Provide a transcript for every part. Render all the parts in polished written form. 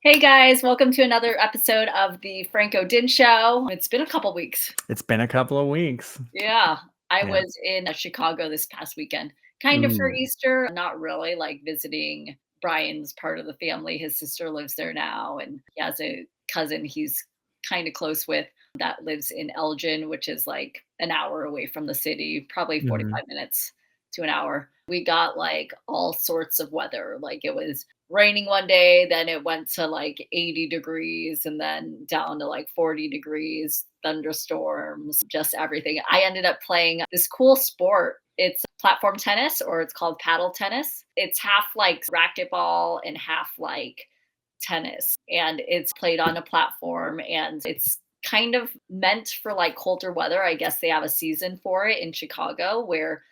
Hey guys, welcome to another episode of the Franco Dinh Show. It's been a couple weeks. It's been a couple of weeks. Yeah, I Yeah. was in Chicago this past weekend, kind of for Ooh. Easter, not really, like visiting Brian's part of the family. His sister lives there now, and he has a cousin he's kind of close with that lives in Elgin, which is like an hour away from the city, probably Mhm. 45 minutes to an hour. We got like all sorts of weather. Like it was raining one day, then it went to like 80 degrees and then down to like 40 degrees, thunderstorms, just everything. I ended up playing this cool sport. It's platform tennis, or it's called paddle tennis. It's half like racquetball and half like tennis, and it's played on a platform, and it's kind of meant for like colder weather. I guess they have a season for it in Chicago where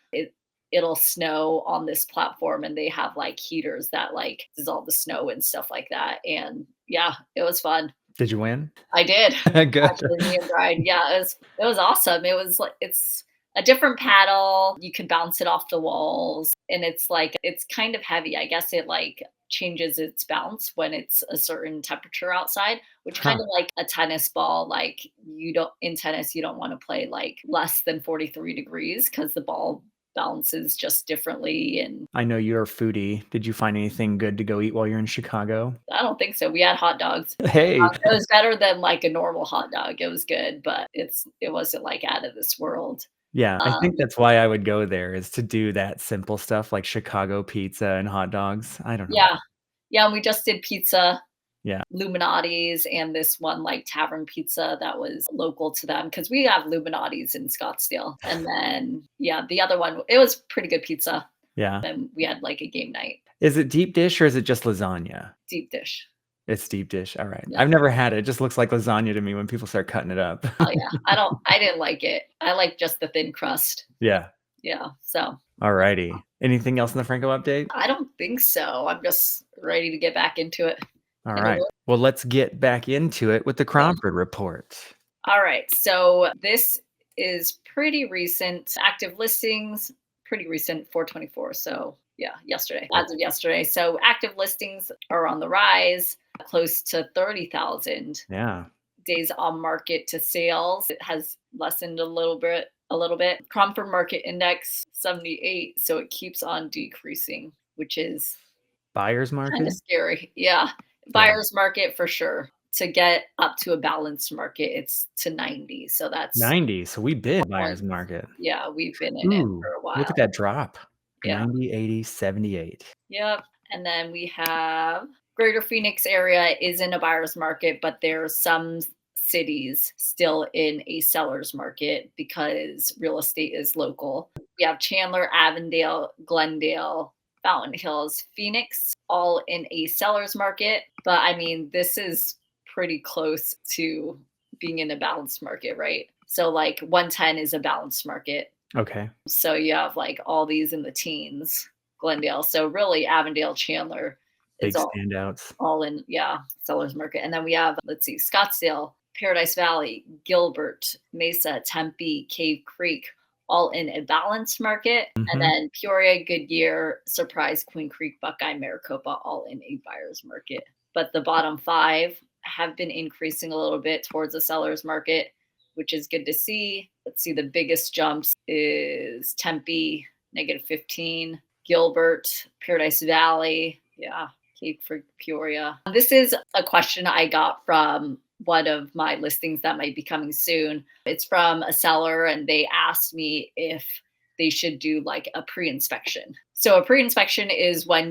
it'll snow on this platform, and they have like heaters that like dissolve the snow and stuff like that. And yeah, it was fun. Did you win? I did. Good. Actually, me and Brian. Yeah, it was awesome. It was like it's a different paddle. You can bounce it off the walls, and it's like it's kind of heavy. I guess it like changes its bounce when it's a certain temperature outside, which kind Huh. of like a tennis ball. Like you don't in tennis, you don't want to play like less than 43 degrees because the ball bounces just differently. And I know you're a foodie. Did you find anything good to go eat while you're in Chicago? I don't think so. We had hot dogs. Hey. It was better than like a normal hot dog. It was good, but it wasn't like out of this world. Yeah, I think Um, that's why I would go there is to do that simple stuff like Chicago pizza and hot dogs. I don't know. yeah, yeah, and we just did pizza, Yeah. Luminati's, and this one like tavern pizza that was local to them because we have Luminati's in Scottsdale. And then yeah, the other one it was pretty good pizza. Yeah. And we had like a game night, Is it deep dish or is it just lasagna? deep dish. It's deep dish. All right. Yeah. I've never had it. It just looks like lasagna to me when people start cutting it up. Oh yeah. I didn't like it. I like just the thin crust. Yeah. Yeah. So All righty. Anything else in the Franco update? I don't think so. I'm just ready to get back into it. All And right. Well, let's get back into it with the Cromford Report. all right. So this is pretty recent. Active listings, pretty recent, 424. So yeah, yesterday, as of yesterday. So active listings are on the rise, close to 30,000. Yeah. Days on market to sales, it has lessened a little bit. A little bit. Cromford Market Index 78. So it keeps on decreasing, which is Buyer's kind of market? scary. Yeah. Yeah. Buyer's market for sure. To get up to a balanced market, it's to 90. So that's 90. So we bid point. buyer's market. Yeah, we've been in it Ooh, for a look at while. that drop. Yeah. 90, 80, 78. Yep. And then we have Greater Phoenix area is in a buyer's market, but there's some cities still in a seller's market because real estate is local. We have Chandler, Avondale, Glendale, Fountain Hills, Phoenix, all in a seller's market. But I mean, this is pretty close to being in a balanced market, right? So like 110 is a balanced market. Okay. So you have like all these in the teens, Glendale. So really Avondale, Chandler is Big standouts. all in, yeah, sellers market. And then we have, let's see, Scottsdale, Paradise Valley, Gilbert, Mesa, Tempe, Cave Creek, all in a balanced market. And Mhm. then Peoria, Goodyear, Surprise, Queen Creek, Buckeye, Maricopa, all in a buyer's market. But the bottom five have been increasing a little bit towards the seller's market, which is good to see. Let's see, the biggest jumps is Tempe, -15, Gilbert, Paradise Valley, yeah, Cape for Peoria. This is a question I got from one of my listings that might be coming soon. It's from a seller, and they asked me if they should do like a pre-inspection. So a pre-inspection is when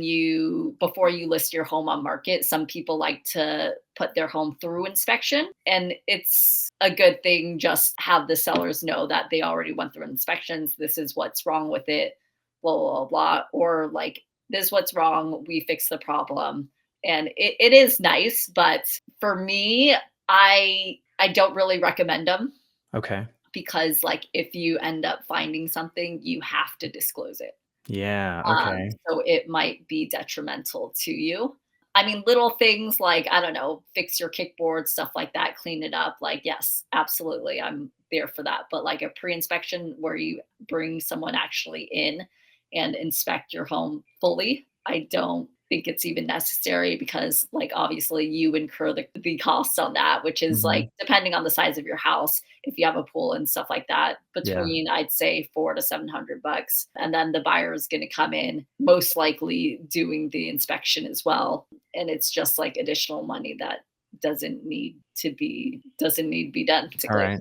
before you list your home on market, some people like to put their home through inspection, and it's a good thing. Just have the sellers know that they already went through inspections. This is what's wrong with it, blah, blah, blah. Or like, this is what's wrong. We fix the problem. And it is nice, but for me, I don't really recommend them Okay. because like if you end up finding something, you have to disclose it. Yeah, okay. So it might be detrimental to you. I mean, little things like, I don't know, fix your kickboard, stuff like that, clean it up. Like, yes, absolutely. I'm there for that. But like a pre inspection where you bring someone actually in and inspect your home fully, I don't think it's even necessary because, like, obviously you incur the costs on that, which is Hmm. like depending on the size of your house, if you have a pool and stuff like that, Yeah. between I'd say 400 to 700 bucks. And then the buyer is going to come in, most likely doing the inspection as well. And it's just like additional money that doesn't need to be done, All basically. right.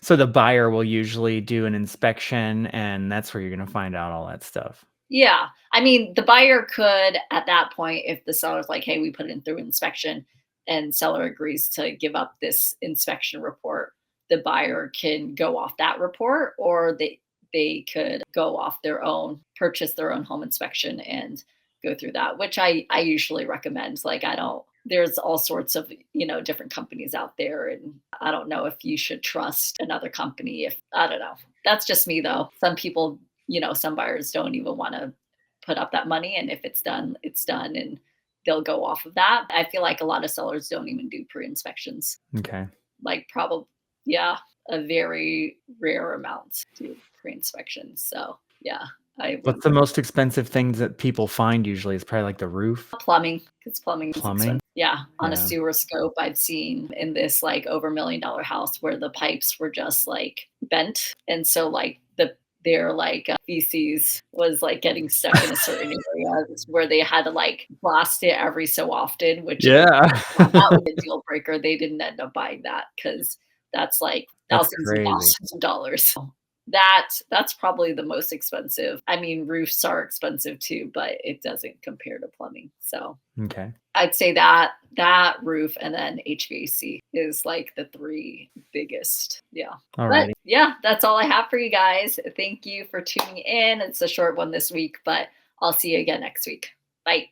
So the buyer will usually do an inspection, and that's where you're gonna find out all that stuff. Yeah. I mean, the buyer could, at that point, if the seller's like, hey, we put it in through inspection and seller agrees to give up this inspection report, the buyer can go off that report, or they could go off their own, purchase their own home inspection and go through that, which I usually recommend. Like, I don't, there's all sorts of, different companies out there. And I don't know if you should trust another company. If I don't know. That's just me though. Some people, some buyers don't even want to put up that money. And if it's done, it's done. And they'll go off of that. I feel like a lot of sellers don't even do pre inspections. Okay. Like, probably, yeah, a very rare amount do pre inspections. So, yeah, I What's would. the most expensive things that people find usually? Is probably like the roof? Plumbing, because plumbing is Plumbing? expensive. Yeah, on a Yeah. sewer scope, I've seen in this, like, over $1 million house where the pipes were just, like, bent, and so, like, their, like, feces was, like, getting stuck in a certain areas where they had to, like, blast it every so often, which is Yeah. that was a deal breaker. They didn't end up buying that because that's, like, That's thousands and crazy. thousands of dollars. That's probably the most expensive. I mean, roofs are expensive too, but it doesn't compare to plumbing. So Okay. I'd say that roof and then HVAC is like the three biggest. Yeah. But Alrighty. yeah, that's all I have for you guys. Thank you for tuning in. It's a short one this week, but I'll see you again next week. Bye.